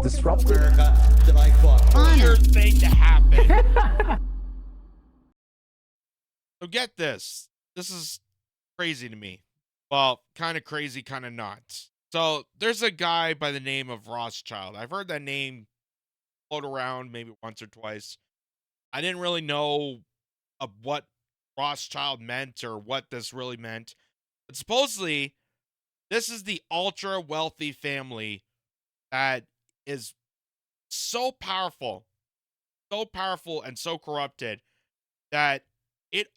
disrupted. America that I thought weird thing to happen. So get this. This is crazy to me. Well, kind of crazy, kind of not. So there's a guy by the name of Rothschild. I've heard that name float around maybe once or twice. I didn't really know of what Rothschild meant or what this really meant. But supposedly, this is the ultra wealthy family that is so powerful and so corrupted that it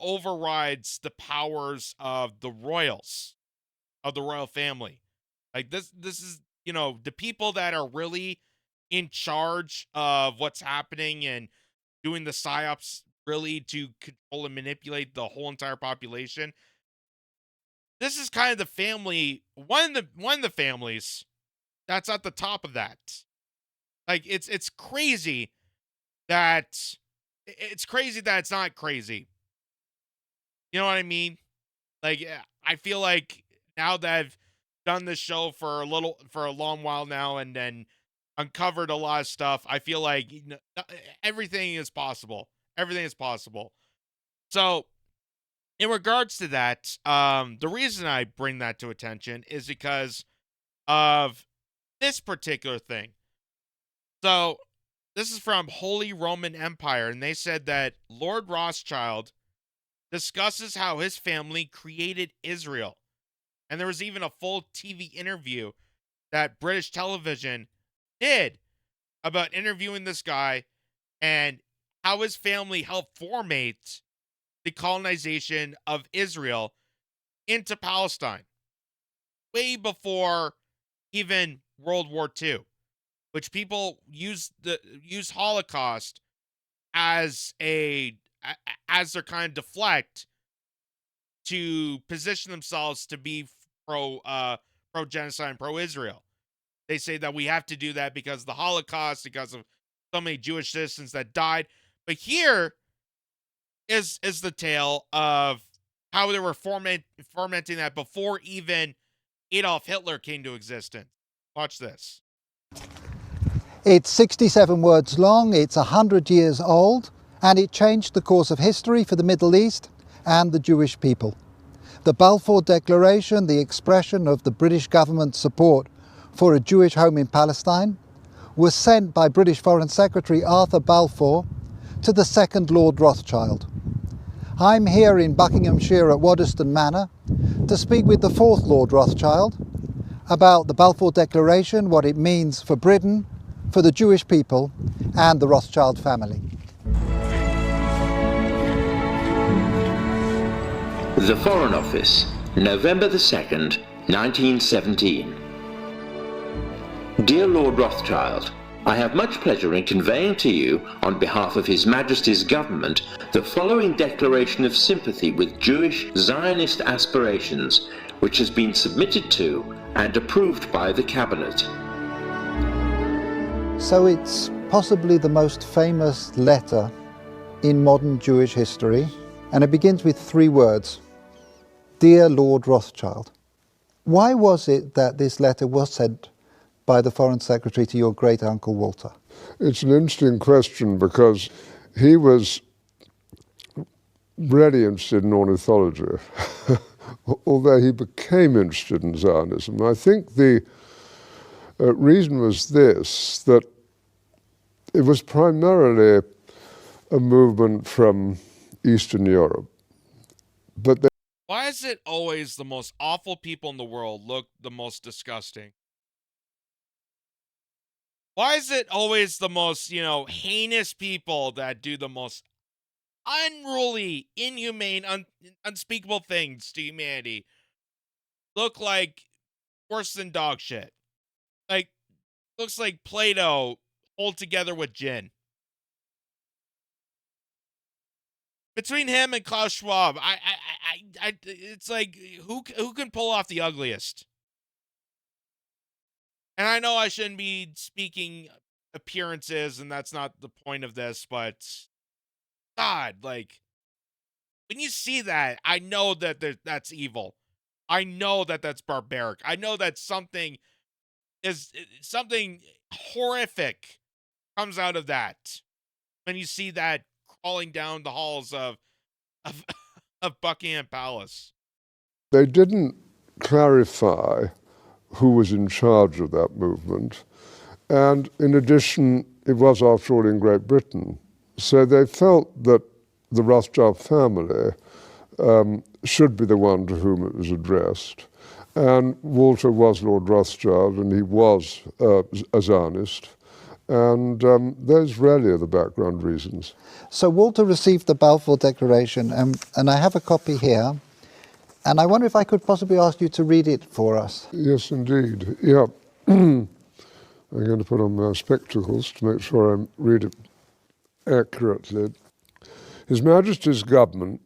overrides the powers of the royals, of the royal family. Like this is, the people that are really in charge of what's happening and doing the psyops really to control and manipulate the whole entire population. This is kind of the family, one of the families that's at the top of that. Like it's crazy that it's not crazy. You know what I mean? Like I feel like now that I've done this show for a long while now and then uncovered a lot of stuff, I feel like everything is possible. Everything is possible. So, in regards to that, the reason I bring that to attention is because of this particular thing. So, this is from Holy Roman Empire, and they said that Lord Rothschild discusses how his family created Israel. And there was even a full TV interview that British television did about interviewing this guy and how his family helped formate the colonization of Israel into Palestine way before even World War II, which people use Holocaust as their kind of deflect to position themselves to be pro genocide and pro Israel. They say that we have to do that because of the Holocaust, because of so many Jewish citizens that died. But here is the tale of how they were fomenting that before even Adolf Hitler came to existence. Watch this. It's 67 words long, it's 100 years old, and it changed the course of history for the Middle East and the Jewish people. The Balfour Declaration, the expression of the British government's support for a Jewish home in Palestine, was sent by British Foreign Secretary Arthur Balfour to the second Lord Rothschild. I'm here in Buckinghamshire at Waddesdon Manor to speak with the fourth Lord Rothschild about the Balfour Declaration, what it means for Britain, for the Jewish people and the Rothschild family. The Foreign Office, November the 2nd, 1917. Dear Lord Rothschild, I have much pleasure in conveying to you, on behalf of His Majesty's Government, the following declaration of sympathy with Jewish Zionist aspirations, which has been submitted to and approved by the Cabinet. So it's possibly the most famous letter in modern Jewish history, and it begins with 3 words. Dear Lord Rothschild. Why was it that this letter was sent by the Foreign Secretary to your great-uncle Walter? It's an interesting question because he was really interested in ornithology, although he became interested in Zionism. I think the reason was this, that it was primarily a movement from Eastern Europe. But why is it always the most awful people in the world look the most disgusting? Why is it always the most, heinous people that do the most unruly, inhumane, unspeakable things to humanity look like worse than dog shit? Like, looks like Play-Doh hold together with gin. Between him and Klaus Schwab, it's like who can pull off the ugliest? And I know I shouldn't be speaking appearances, and that's not the point of this, but God, like when you see that, I know that that's evil. I know that that's barbaric. I know that's something something horrific comes out of that when you see that crawling down the halls of, of Buckingham Palace. They didn't clarify who was in charge of that movement. And in addition, it was, after all, in Great Britain. So they felt that the Rothschild family should be the one to whom it was addressed. And Walter was Lord Rothschild, and he was a Zionist. And those really are the background reasons. So Walter received the Balfour Declaration, and I have a copy here. And I wonder if I could possibly ask you to read it for us. Yes, indeed. Yeah. I'm going to put on my spectacles to make sure I read it accurately. His Majesty's government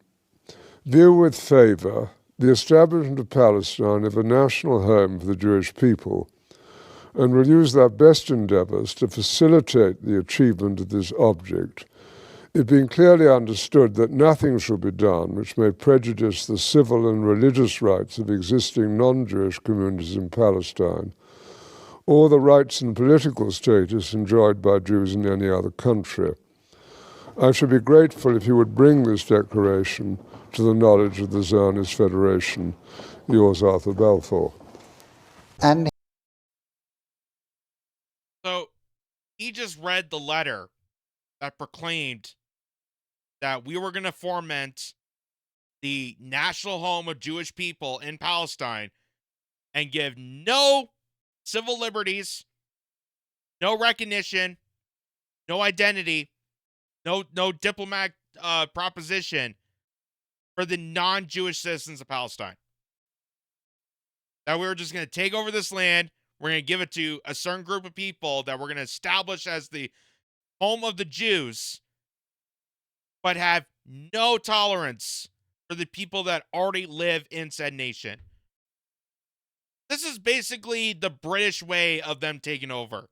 view with favour the establishment of Palestine as a national home for the Jewish people, and will use their best endeavours to facilitate the achievement of this object, it being clearly understood that nothing shall be done which may prejudice the civil and religious rights of existing non-Jewish communities in Palestine, or the rights and political status enjoyed by Jews in any other country. I should be grateful if you would bring this declaration to the knowledge of the Zionist Federation. Yours, Arthur Balfour. And So he just read the letter that proclaimed that we were going to foment the national home of Jewish people in Palestine and give no civil liberties, no recognition, no identity, no diplomatic proposition for the non-Jewish citizens of Palestine. That we were just going to take over this land, we're going to give it to a certain group of people that we're going to establish as the home of the Jews, but have no tolerance for the people that already live in said nation. This is basically the British way of them taking over.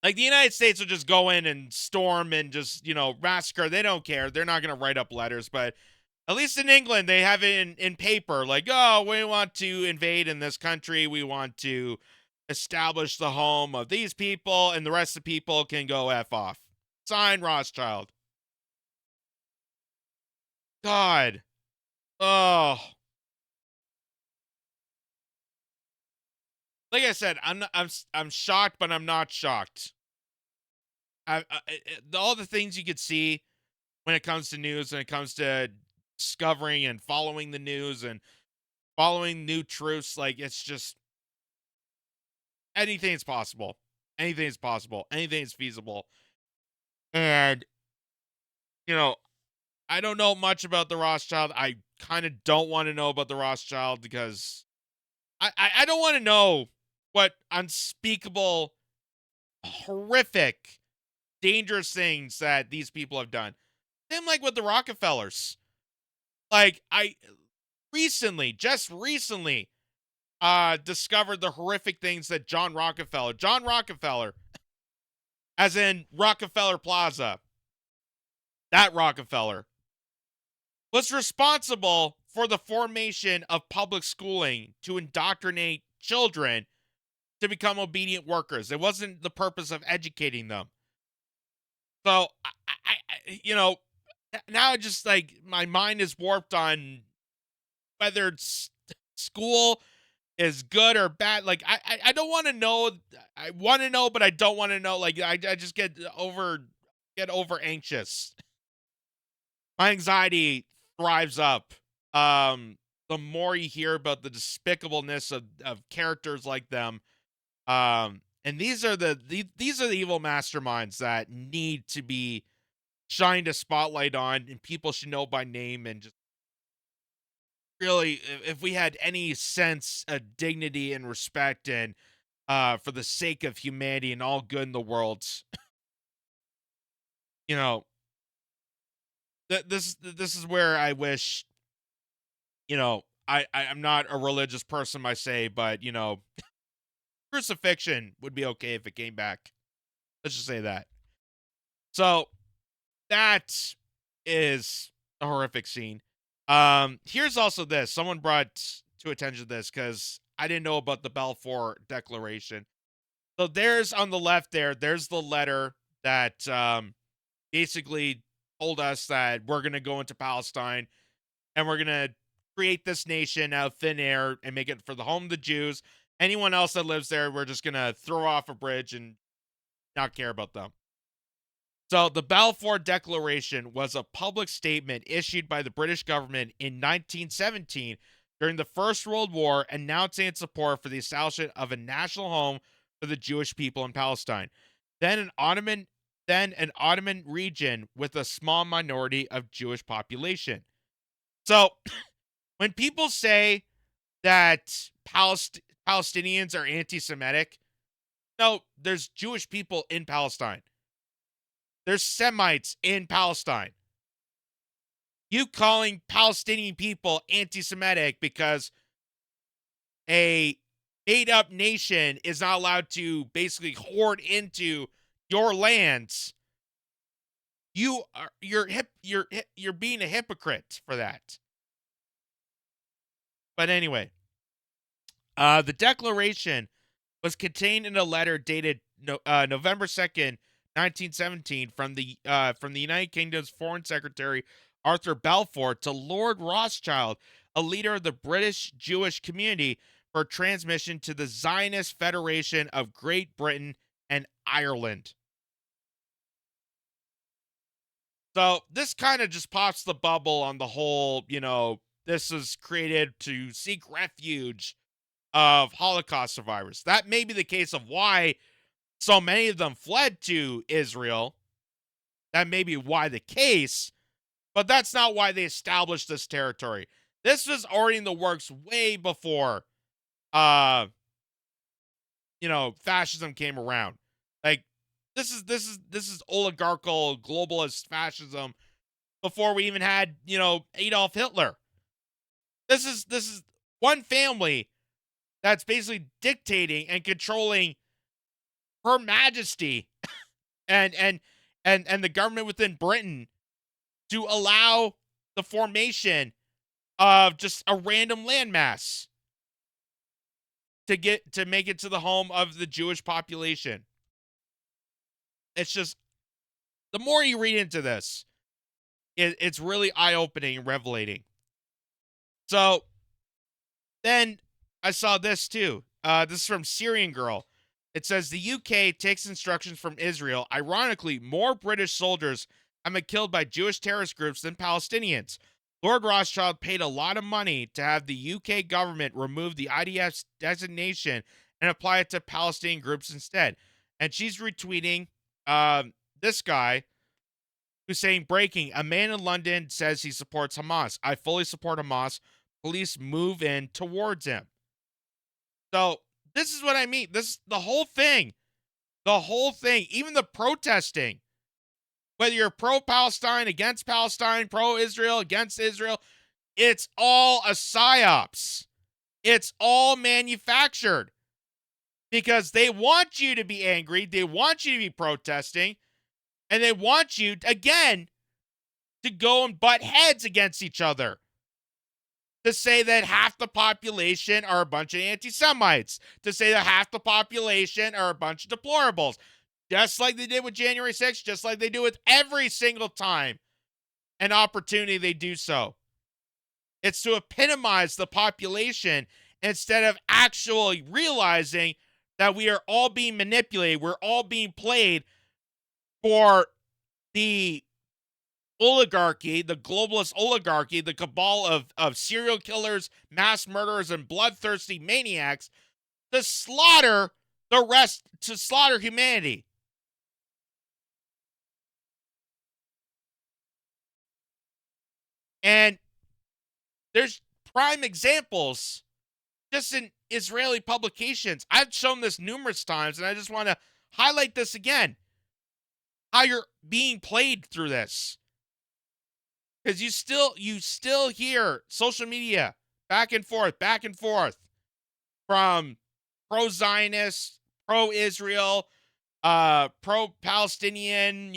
Like, the United States will just go in and storm and just, massacre. They don't care. They're not going to write up letters. But at least in England, they have it in paper. Like, oh, we want to invade in this country. We want to establish the home of these people, and the rest of the people can go F off. Sign Rothschild. God. Oh. Like I said, I'm shocked, but I'm not shocked. All the things you could see when it comes to news, when it comes to discovering and following the news and following new truths, like, it's just anything is possible. Anything is possible. Anything is feasible. And, I don't know much about the Rothschild. I kind of don't want to know about the Rothschild because I don't want to know what unspeakable, horrific, dangerous things that these people have done. Same like with the Rockefellers. Like, I just recently, discovered the horrific things that John Rockefeller, as in Rockefeller Plaza, that Rockefeller, was responsible for the formation of public schooling to indoctrinate children to become obedient workers. It wasn't the purpose of educating them. So, now just, like, my mind is warped on whether it's school is good or bad. Like, I don't want to know. I want to know, but I don't want to know. Like, I just get over anxious. My anxiety thrives up. The more you hear about the despicableness of characters like them. And these are the evil masterminds that need to be shined a spotlight on, and people should know by name. And just really, if we had any sense of dignity and respect, and for the sake of humanity and all good in the world, this is where I wish, I'm not a religious person, I say, but crucifixion would be okay if it came back. Let's just say that. So that is a horrific scene. Here's also this. Someone brought to attention to this because I didn't know about the Balfour Declaration. So there's on the left there's the letter that basically told us that we're going to go into Palestine and we're going to create this nation out of thin air and make it for the home of the Jews. Anyone else that lives there, we're just going to throw off a bridge and not care about them. So the Balfour Declaration was a public statement issued by the British government in 1917 during the First World War, announcing its support for the establishment of a national home for the Jewish people in Palestine, then an Ottoman region with a small minority of Jewish population. So when people say that Palestinians are anti-Semitic, no, there's Jewish people in Palestine. There's Semites in Palestine. You calling Palestinian people anti-Semitic because a made-up nation is not allowed to basically hoard into your lands, you're being a hypocrite for that. But anyway, the declaration was contained in a letter dated November 2nd, 1917, from the United Kingdom's Foreign Secretary Arthur Balfour to Lord Rothschild, a leader of the British Jewish community, for transmission to the Zionist Federation of Great Britain and Ireland. So this kind of just pops the bubble on the whole, this is created to seek refuge of Holocaust survivors. That may be the case of why so many of them fled to Israel. That may be why the case, but that's not why they established this territory. This was already in the works way before, fascism came around. Like, this is oligarchical globalist fascism before we even had, Adolf Hitler. This is one family that's basically dictating and controlling Her Majesty and the government within Britain to allow the formation of just a random landmass to make it to the home of the Jewish population. It's just, the more you read into this, it's really eye-opening and revelating. So then I saw this too. This is from Syrian Girl. It says the UK takes instructions from Israel. Ironically, more British soldiers have been killed by Jewish terrorist groups than Palestinians. Lord Rothschild paid a lot of money to have the UK government remove the IDF's designation and apply it to Palestinian groups instead. And she's retweeting this guy who's saying, breaking, a man in London says he supports Hamas. I fully support Hamas. Police move in towards him. So this is what I mean. This the whole thing. The whole thing. Even the protesting. Whether you're pro-Palestine, against Palestine, pro-Israel, against Israel, it's all a psyops. It's all manufactured. Because they want you to be angry. They want you to be protesting. And they want you, again, to go and butt heads against each other. To say that half the population are a bunch of anti-Semites. To say that half the population are a bunch of deplorables. Just like they did with January 6th, just like they do with every single time an opportunity they do so. It's to epitomize the population instead of actually realizing that we are all being manipulated. We're all being played for the oligarchy, the globalist oligarchy, the cabal of serial killers, mass murderers, and bloodthirsty maniacs to slaughter humanity. And there's prime examples just in Israeli publications. I've shown this numerous times, and I just want to highlight this again. How you're being played through this. Because you still hear social media back and forth from pro-Zionist, pro-Israel, pro-Palestinian,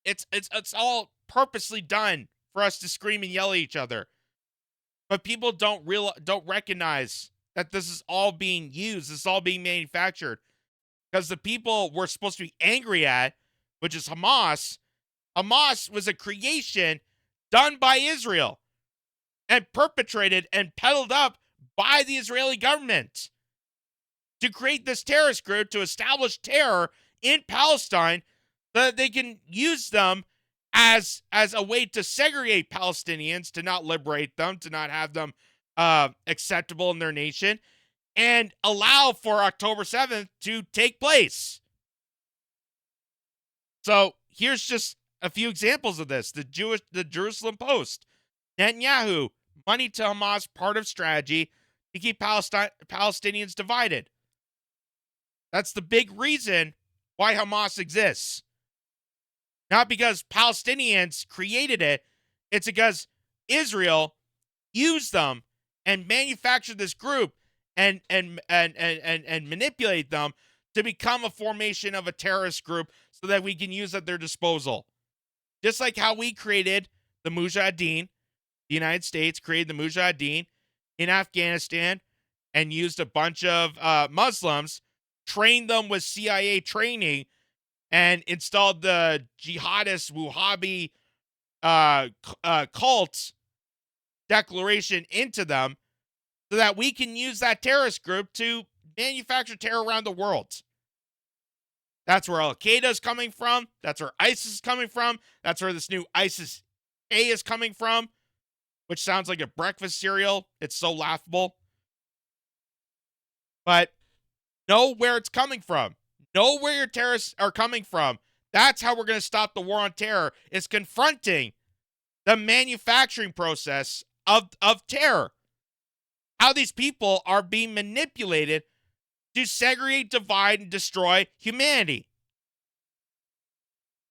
it's all purposely done for us to scream and yell at each other. But people don't recognize that this is all being used, this is all being manufactured. Because the people we're supposed to be angry at, which is Hamas, Hamas was a creation done by Israel and perpetrated and peddled up by the Israeli government to create this terrorist group to establish terror in Palestine so that they can use them as a way to segregate Palestinians, to not liberate them, to not have them acceptable in their nation, and allow for October 7th to take place. So here's just a few examples of this. The Jerusalem Post. Netanyahu, money to Hamas, part of strategy to keep Palestinians divided. That's the big reason why Hamas exists. Not because Palestinians created it, it's because Israel used them and manufactured this group and manipulate them to become a formation of a terrorist group so that we can use at their disposal. Just like how we created the Mujahideen, the United States created the Mujahideen in Afghanistan and used a bunch of Muslims, trained them with CIA training, and installed the jihadist Wahhabi cult declaration into them so that we can use that terrorist group to manufacture terror around the world. That's where Al-Qaeda is coming from. That's where ISIS is coming from. That's where this new ISIS-A is coming from, which sounds like a breakfast cereal. It's so laughable. But know where it's coming from. Know where your terrorists are coming from. That's how we're going to stop the war on terror, is confronting the manufacturing process of terror. How these people are being manipulated to segregate, divide, and destroy humanity.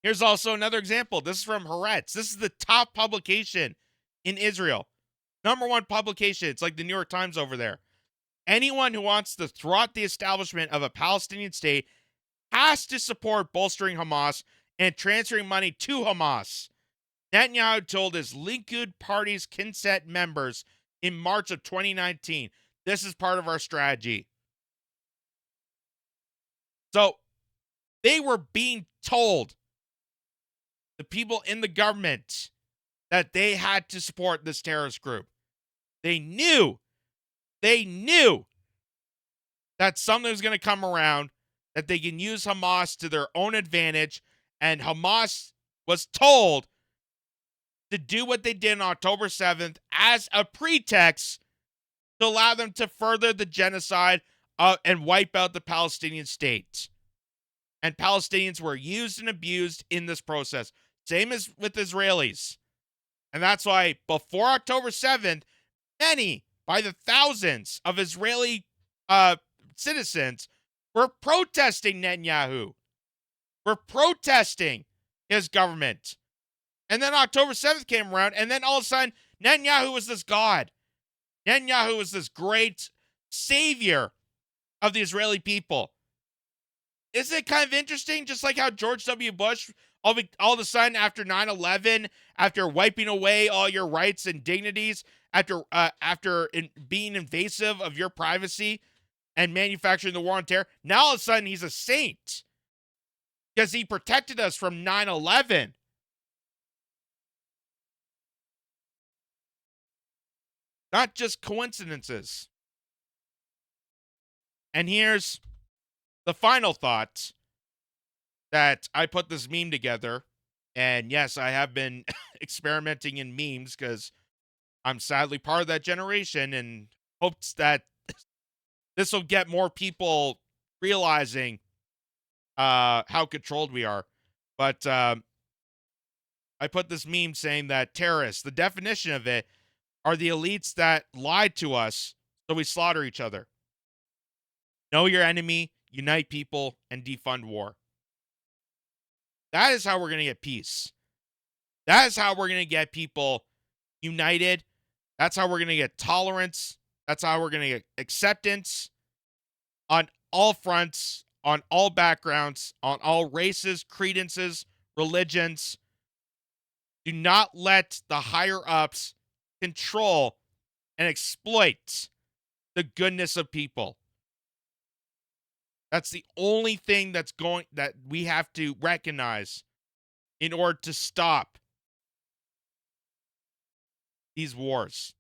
Here's also another example. This is from Haaretz. This is the top publication in Israel. #1 publication. It's like the New York Times over there. Anyone who wants to thwart the establishment of a Palestinian state has to support bolstering Hamas and transferring money to Hamas. Netanyahu told his Likud party's Knesset members in March of 2019, this is part of our strategy. So they were being told, the people in the government, that they had to support this terrorist group. They knew that something was going to come around, that they can use Hamas to their own advantage, and Hamas was told to do what they did on October 7th as a pretext to allow them to further the genocide and wipe out the Palestinian state. And Palestinians were used and abused in this process. Same as with Israelis. And that's why before October 7th, many, by the thousands of Israeli citizens were protesting Netanyahu. Were protesting his government. And then October 7th came around, and then all of a sudden, Netanyahu was this god. Netanyahu was this great savior of the Israeli people. Isn't it kind of interesting? Just like how George W. Bush, all of a sudden, after 9/11, after wiping away all your rights and dignities, after being invasive of your privacy and manufacturing the war on terror, now all of a sudden he's a saint because he protected us from 9/11. Not just coincidences. And here's the final thought, that I put this meme together. And yes, I have been experimenting in memes because I'm sadly part of that generation, and hopes that this will get more people realizing how controlled we are. But I put this meme saying that terrorists, the definition of it, are the elites that lied to us, so we slaughter each other. Know your enemy, unite people, and defund war. That is how we're going to get peace. That is how we're going to get people united. That's how we're going to get tolerance. That's how we're going to get acceptance on all fronts, on all backgrounds, on all races, credences, religions. Do not let the higher ups control and exploit the goodness of people. That's the only thing that we have to recognize in order to stop these wars.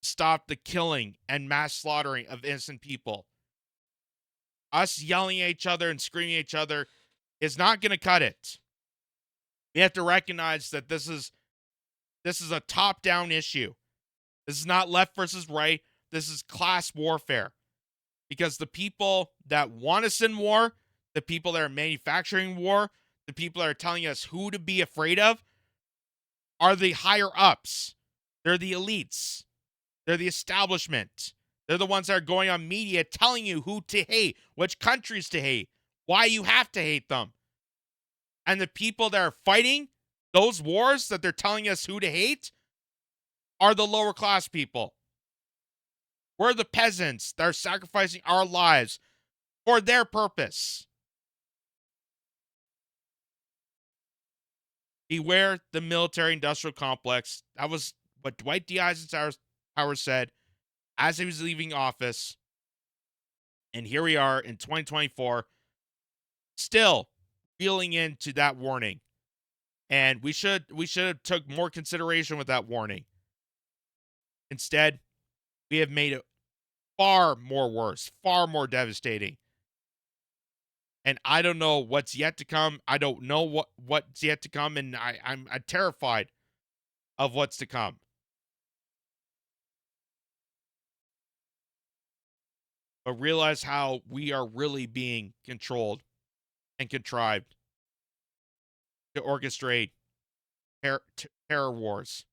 Stop the killing and mass slaughtering of innocent people. Us yelling at each other and screaming at each other is not going to cut it. We have to recognize that this is a top-down issue. This is not left versus right. This is class warfare. Because the people that want us in war, the people that are manufacturing war, the people that are telling us who to be afraid of, are the higher ups. They're the elites. They're the establishment. They're the ones that are going on media telling you who to hate, which countries to hate, why you have to hate them. And the people that are fighting those wars that they're telling us who to hate are the lower class people. We're the peasants that are sacrificing our lives for their purpose. Beware the military-industrial complex. That was what Dwight D. Eisenhower said as he was leaving office. And here we are in 2024, still reeling into that warning. And we should have took more consideration with that warning. Instead, we have made it far more worse, far more devastating. And I don't know what's yet to come. I don't know what's yet to come, and I'm terrified of what's to come. But realize how we are really being controlled and contrived to orchestrate terror wars.